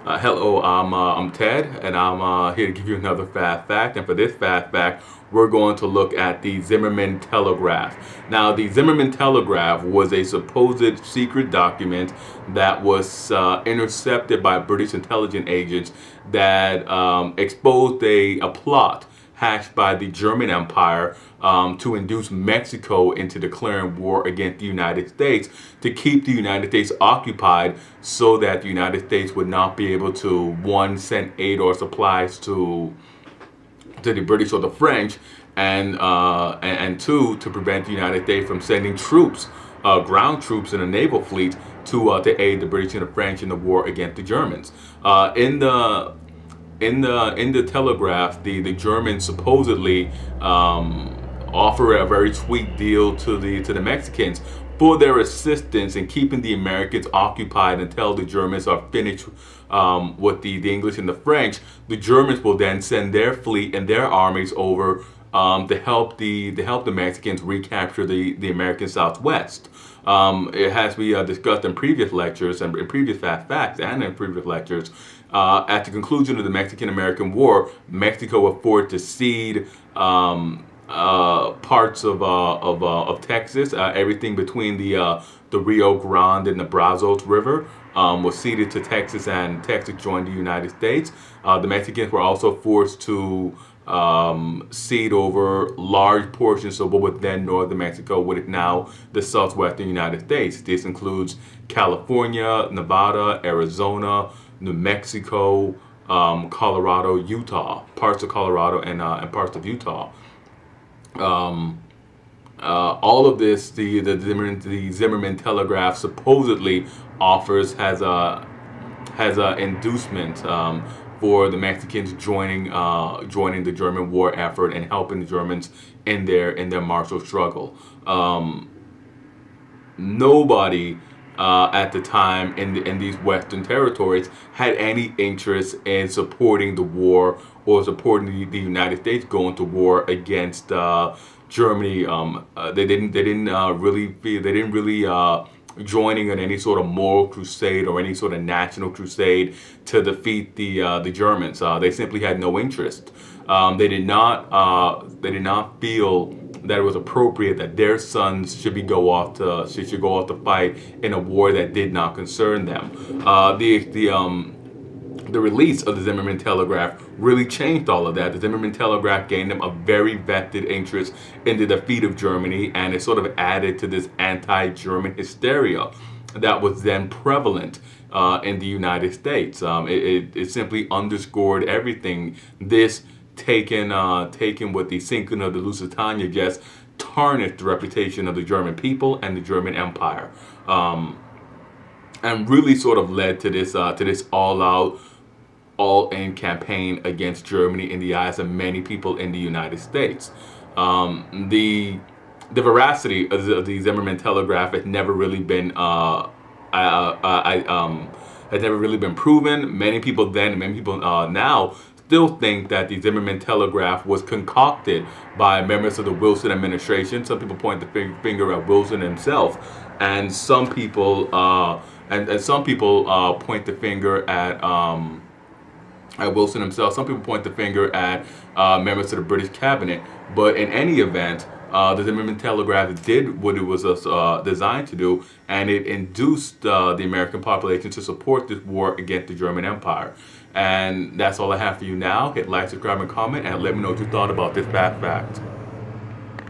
Hello, I'm Ted, and I'm here to give you another fast fact. And for this fast fact, we're going to look at the Zimmerman Telegraph. Now, the Zimmerman Telegraph was a supposed secret document that was intercepted by British intelligence agents that exposed a plot hatched by the German Empire to induce Mexico into declaring war against the United States to keep the United States occupied so that the United States would not be able to, one, send aid or supplies to the British or the French, and two, to prevent the United States from sending troops, ground troops and a naval fleet to aid the British and the French in the war against the Germans. In the Telegraph, the Germans supposedly offer a very sweet deal to the Mexicans for their assistance in keeping the Americans occupied until the Germans are finished with the English and the French. The Germans will then send their fleet and their armies over to help the Mexicans recapture the American Southwest. It has been discussed in previous lectures and in previous fast facts and in previous lectures. At the conclusion of the Mexican-American War, Mexico was forced to cede parts of Texas. Everything between the Rio Grande and the Brazos River was ceded to Texas, and Texas joined the United States. The Mexicans were also forced to cede over large portions of what was then northern Mexico, what is now the southwestern United States. This includes California, Nevada, Arizona, New Mexico, Colorado, Utah, parts of Colorado and parts of Utah. All of this, the Zimmerman Telegraph supposedly offers has a inducement for the Mexicans joining the German war effort and helping the Germans in their martial struggle. Nobody at the time in these Western territories had any interest in supporting the war or supporting the United States going to war against Germany. They didn't really joining in any sort of moral crusade or any sort of national crusade to defeat the Germans. They simply had no interest. They did not feel that it was appropriate that their sons should go off to fight in a war that did not concern them. The release of the Zimmerman Telegraph really changed all of that. The Zimmerman Telegraph gained them a very vested interest in the defeat of Germany, and it sort of added to this anti-German hysteria that was then prevalent in the United States. It simply underscored everything. This taken with the sinking of the Lusitania just tarnished the reputation of the German people and the German Empire, and really sort of led to this all-in campaign against Germany in the eyes of many people in the United States. The veracity of the Zimmerman Telegraph has never really been proven. Many people then, and many people now, still think that the Zimmerman Telegraph was concocted by members of the Wilson administration. Some people point the finger at Wilson himself, and some people point the finger at Wilson himself. Some people point the finger at members of the British cabinet. But in any event, the Zimmerman Telegraph did what it was designed to do, and it induced the American population to support this war against the German Empire. And that's all I have for you now. Hit like, subscribe, and comment, and let me know what you thought about this fast fact.